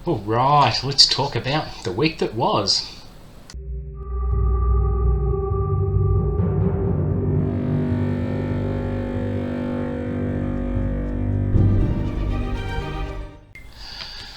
Alright, let's talk about the week that was.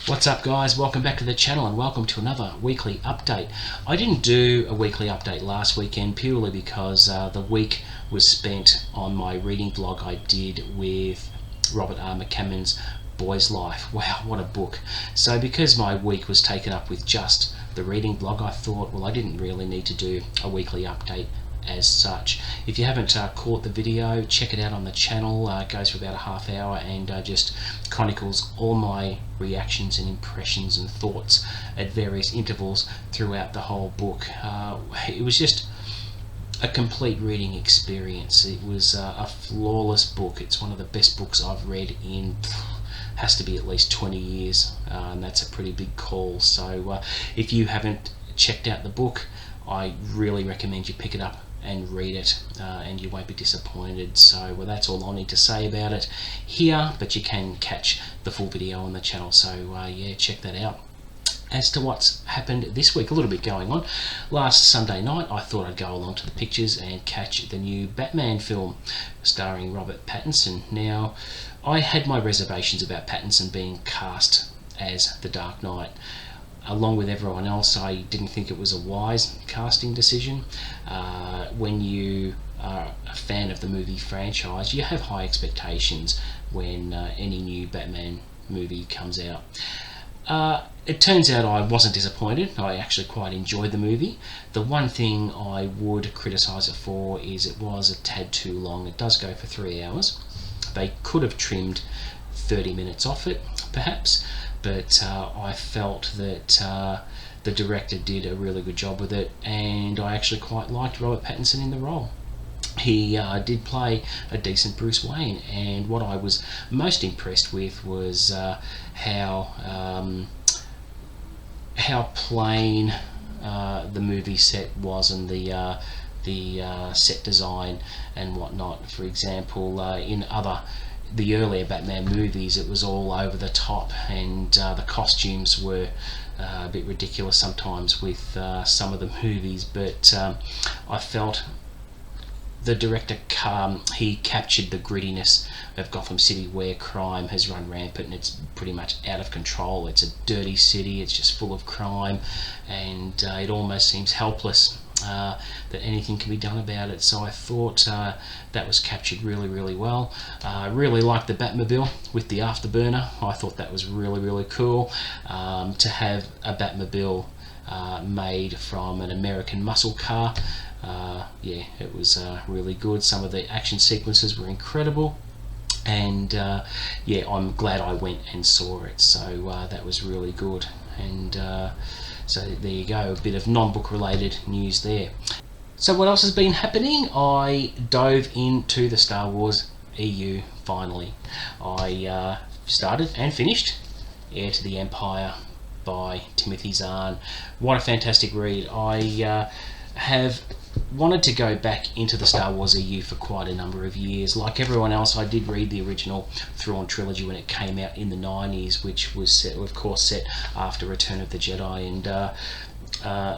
What's up guys, welcome back to the channel and welcome to another weekly update. I didn't do a weekly update last weekend purely because the week was spent on my reading vlog I did with Robert R. McCammon's Boy's Life. Wow, what a book. So because my week was taken up with just the reading vlog, I thought, well, I didn't really need to do a weekly update as such. If you haven't caught the video, check it out on the channel. It goes for about a half hour and just chronicles all my reactions and impressions and thoughts at various intervals throughout the whole book. It was just a complete reading experience. It was a flawless book. It's one of the best books I've read in has to be at least 20 years, and that's a pretty big call. So if you haven't checked out the book, I really recommend you pick it up and read it, and you won't be disappointed. So well, that's all I need to say about it here, but you can catch the full video on the channel, so yeah, check that out. As to what's happened this week, a little bit going on. Last Sunday night I thought I'd go along to the pictures and catch the new Batman film starring Robert Pattinson. Now, I had my reservations about Pattinson being cast as the Dark Knight. Along with everyone else, I didn't think it was a wise casting decision. When you are a fan of the movie franchise, you have high expectations when any new Batman movie comes out. It turns out I wasn't disappointed. I actually quite enjoyed the movie. The one thing I would criticise it for is it was a tad too long. It does go for 3 hours. They could have trimmed 30 minutes off it, perhaps, but I felt that the director did a really good job with it, and I actually quite liked Robert Pattinson in the role. He did play a decent Bruce Wayne, and what I was most impressed with was how plain the movie set was, and the set design and whatnot. For example, in the earlier Batman movies, it was all over the top, and the costumes were a bit ridiculous sometimes with some of the movies, but I felt the director, he captured the grittiness of Gotham City, where crime has run rampant and it's pretty much out of control. It's a dirty city, it's just full of crime, and it almost seems helpless that anything can be done about it. So I thought that was captured really, really well. I really liked the Batmobile with the afterburner. I thought that was really, really cool. To have a Batmobile made from an American muscle car, yeah, it was really good. Some of the action sequences were incredible, and yeah, I'm glad I went and saw it. So that was really good, and so there you go, a bit of non-book related news there. So what else has been happening? I dove into the Star Wars EU finally. I started and finished Heir to the Empire by Timothy Zahn. What a fantastic read. I have wanted to go back into the Star Wars EU for quite a number of years. Like everyone else, I did read the original Thrawn trilogy when it came out in the 90s, which was set, of course, set after Return of the Jedi, and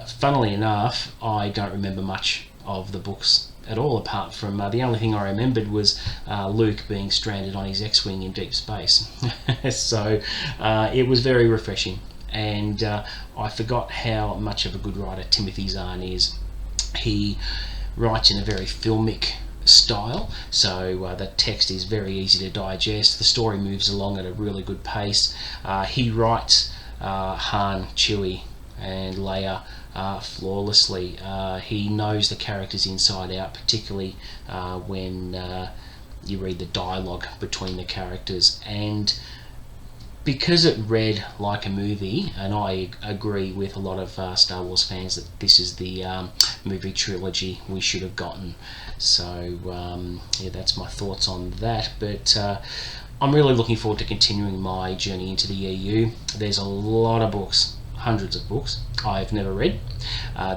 funnily enough, I don't remember much of the books at all, apart from the only thing I remembered was Luke being stranded on his X-Wing in deep space. So it was very refreshing, and I forgot how much of a good writer Timothy Zahn is. He writes in a very filmic style, so the text is very easy to digest. The story moves along at a really good pace. He writes Han, Chewie and Leia flawlessly. He knows the characters inside out, particularly when you read the dialogue between the characters, and because it read like a movie, and I agree with a lot of Star Wars fans that this is the movie trilogy we should have gotten. So yeah, that's my thoughts on that, but I'm really looking forward to continuing my journey into the EU. There's a lot of books, hundreds of books I've never read.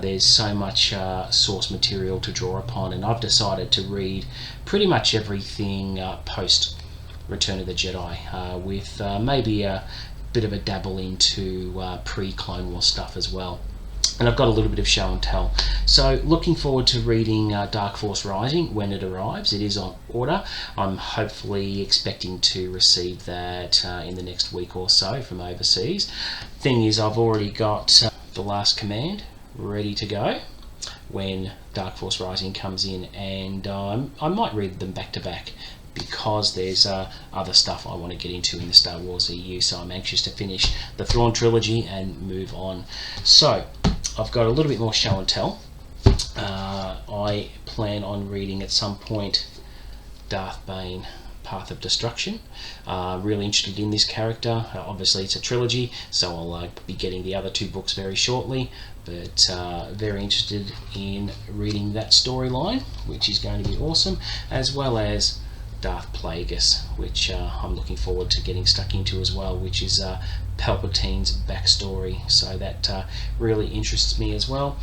There's so much source material to draw upon, and I've decided to read pretty much everything post Return of the Jedi, with maybe a bit of a dabble into pre-Clone Wars stuff as well. And I've got a little bit of show and tell. So looking forward to reading Dark Force Rising when it arrives. It is on order. I'm hopefully expecting to receive that in the next week or so from overseas. Thing is, I've already got The Last Command ready to go when Dark Force Rising comes in, and I might read them back to back, because there's other stuff I want to get into in the Star Wars EU, so I'm anxious to finish the Thrawn trilogy and move on. So I've got a little bit more show and tell. I plan on reading at some point Darth Bane, Path of Destruction. Really interested in this character. Obviously it's a trilogy, so I'll be getting the other 2 books very shortly, but very interested in reading that storyline, which is going to be awesome, as well as Darth Plagueis, which I'm looking forward to getting stuck into as well, which is Palpatine's backstory, so that really interests me as well.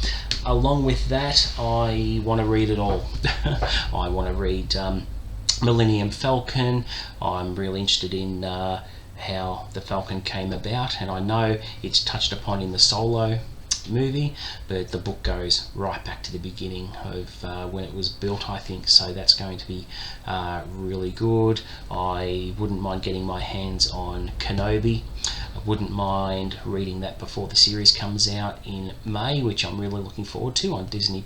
Along with that, I want to read it all. I want to read Millennium Falcon. I'm really interested in how the Falcon came about, and I know it's touched upon in the Solo movie, but the book goes right back to the beginning of when it was built, I think, so that's going to be really good. I wouldn't mind getting my hands on Kenobi. I wouldn't mind reading that before the series comes out in May, which I'm really looking forward to on Disney+.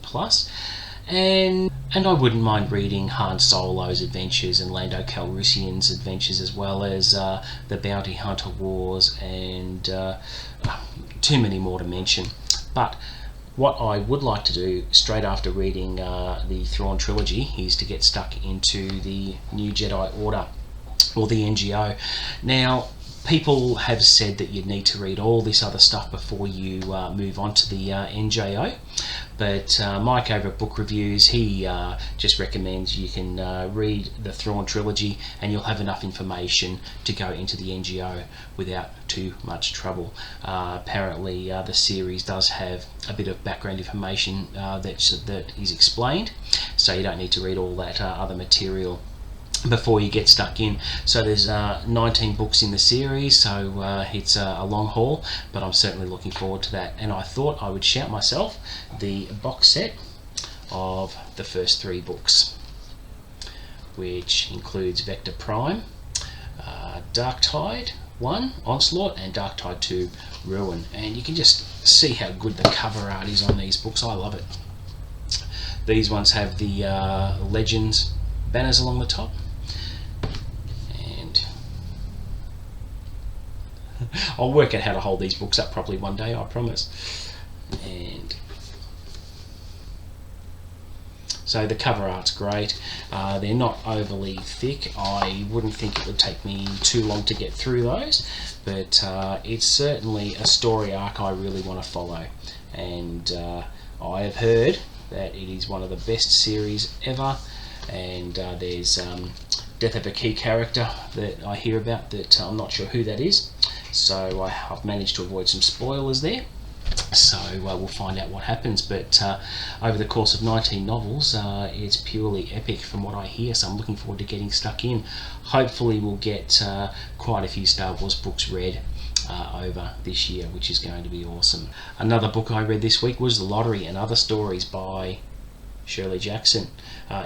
And I wouldn't mind reading Han Solo's adventures and Lando Calrissian's adventures, as well as the Bounty Hunter Wars, and too many more to mention. But what I would like to do straight after reading the Thrawn trilogy is to get stuck into the New Jedi Order, or the NGO. Now, people have said that you need to read all this other stuff before you move on to the NJO, but Mike over at Book Reviews, he just recommends you can read the Thrawn trilogy and you'll have enough information to go into the NGO without too much trouble. Apparently the series does have a bit of background information that is explained, so you don't need to read all that other material before you get stuck in. So there's 19 books in the series, so it's a long haul, but I'm certainly looking forward to that. And I thought I would shout myself the box set of the first 3 books, which includes Vector Prime, Dark Tide 1, Onslaught, and Dark Tide 2, Ruin. And you can just see how good the cover art is on these books. I love it. These ones have the Legends banners along the top, and I'll work out how to hold these books up properly one day, I promise. And so the cover art's great. They're not overly thick. I wouldn't think it would take me too long to get through those, but it's certainly a story arc I really want to follow, and I have heard that it is one of the best series ever. And there's death of a key character that I hear about that I'm not sure who that is, so I've managed to avoid some spoilers there, so we'll find out what happens. But over the course of 19 novels, it's purely epic from what I hear, so I'm looking forward to getting stuck in. Hopefully we'll get quite a few Star Wars books read over this year, which is going to be awesome. Another book I read this week was The Lottery and Other Stories by Shirley Jackson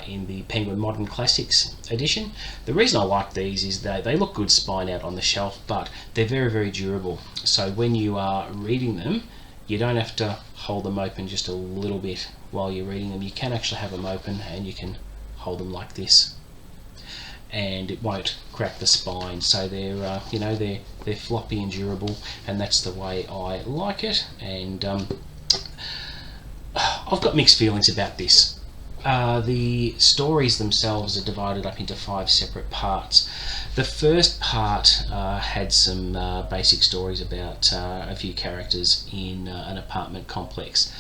in the Penguin Modern Classics edition. The reason I like these is that they look good spine out on the shelf, but they're very, very durable. So when you are reading them, you don't have to hold them open just a little bit while you're reading them. You can actually have them open and you can hold them like this, and it won't crack the spine. So they're they're floppy and durable, and that's the way I like it. And I've got mixed feelings about this. The stories themselves are divided up into 5 separate parts. The first part had some basic stories about a few characters in an apartment complex.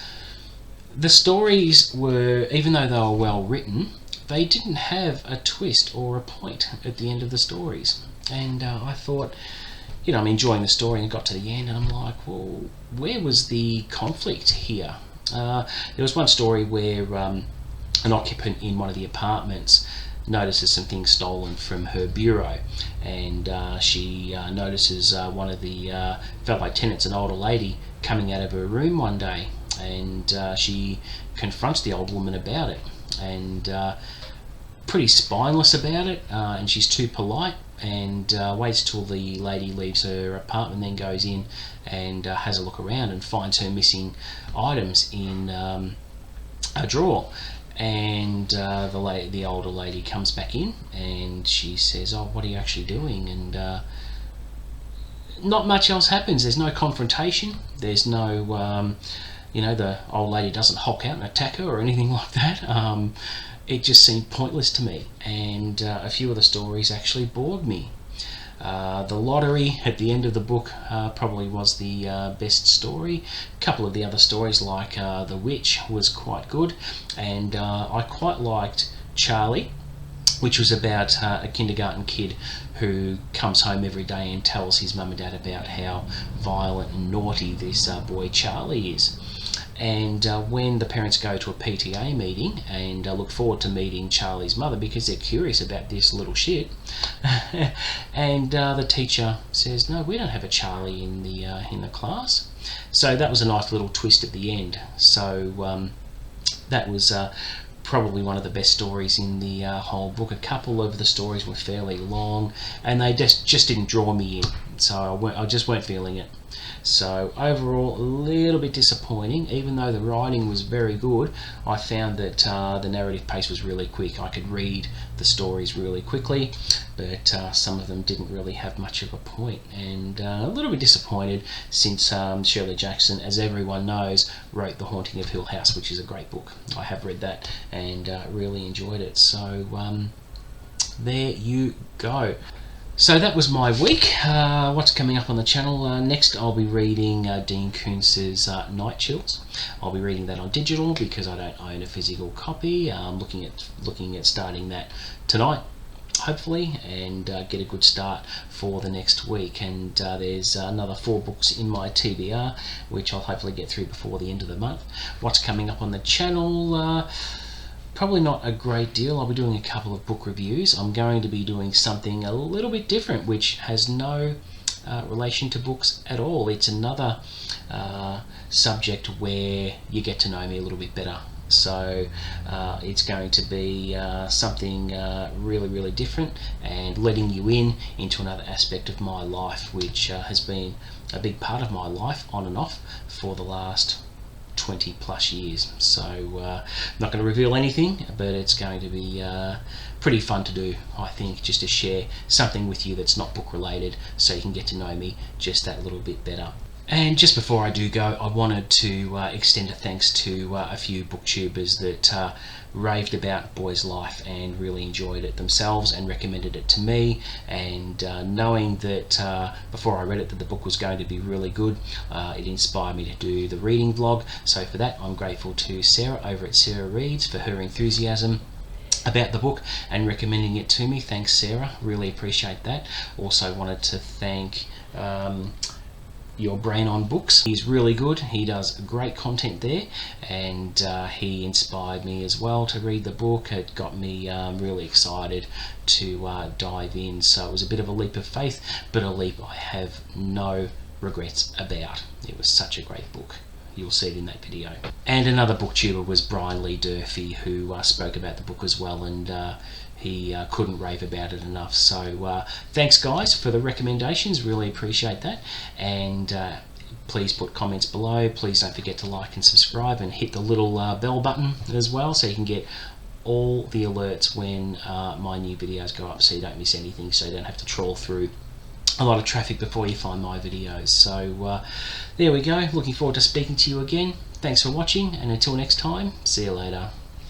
The stories were, even though they were well written, they didn't have a twist or a point at the end of the stories. And I thought, I'm enjoying the story, and got to the end and I'm like, well, where was the conflict here? There was one story where an occupant in one of the apartments notices some things stolen from her bureau, and she notices one of the fellow tenants, an older lady, coming out of her room one day, and she confronts the old woman about it, and pretty spineless about it, and she's too polite, and waits till the lady leaves her apartment, then goes in and has a look around and finds her missing items in a drawer. And the older lady comes back in and she says, "Oh, what are you actually doing?" And not much else happens. There's no confrontation. There's no, the old lady doesn't hulk out and attack her or anything like that. It just seemed pointless to me, and a few of the stories actually bored me. The lottery at the end of the book probably was the best story. A couple of the other stories, like The Witch, was quite good, and I quite liked Charlie, which was about a kindergarten kid who comes home every day and tells his mum and dad about how violent and naughty this boy Charlie is. And when the parents go to a PTA meeting and look forward to meeting Charlie's mother because they're curious about this little shit, and the teacher says, "No, we don't have a Charlie in the class." So that was a nice little twist at the end. So that was probably one of the best stories in the whole book. A couple of the stories were fairly long, and they just didn't draw me in, so I just weren't feeling it. So overall, a little bit disappointing. Even though the writing was very good, I found that the narrative pace was really quick. I could read the stories really quickly, but some of them didn't really have much of a point, and a little bit disappointed since Shirley Jackson, as everyone knows, wrote The Haunting of Hill House, which is a great book. I have read that and really enjoyed it. So there you go. So that was my week. What's coming up on the channel? Next I'll be reading Dean Koontz's Night Chills. I'll be reading that on digital because I don't own a physical copy. I'm looking at starting that tonight, hopefully, and get a good start for the next week. And there's another 4 books in my TBR, which I'll hopefully get through before the end of the month. What's coming up on the channel? Probably not a great deal. I'll be doing a couple of book reviews. I'm going to be doing something a little bit different, which has no relation to books at all. It's another subject where you get to know me a little bit better. So it's going to be something really, really different, and letting you into another aspect of my life, which has been a big part of my life on and off for the last 20 plus years. So not going to reveal anything, but it's going to be pretty fun to do, I think, just to share something with you that's not book related, so you can get to know me just that little bit better. And just before I do go, I wanted to extend a thanks to a few booktubers that raved about Boy's Life and really enjoyed it themselves and recommended it to me, and knowing that before I read it that the book was going to be really good, it inspired me to do the reading vlog. So for that, I'm grateful to Sarah over at Sarah Reads for her enthusiasm about the book and recommending it to me. Thanks, Sarah, really appreciate that. Also wanted to thank Your Brain on Books. He's really good. He does great content there, and he inspired me as well to read the book. It got me really excited to dive in. So it was a bit of a leap of faith, but a leap I have no regrets about. It was such a great book. You'll see it in that video. And another booktuber was Brian Lee Durfee, who spoke about the book as well, and he couldn't rave about it enough. So thanks guys for the recommendations, really appreciate that. And please put comments below. Please don't forget to like and subscribe, and hit the little bell button as well, so you can get all the alerts when my new videos go up, so you don't miss anything, so you don't have to trawl through a lot of traffic before you find my videos. So there we go. Looking forward to speaking to you again. Thanks for watching, and until next time, see you later.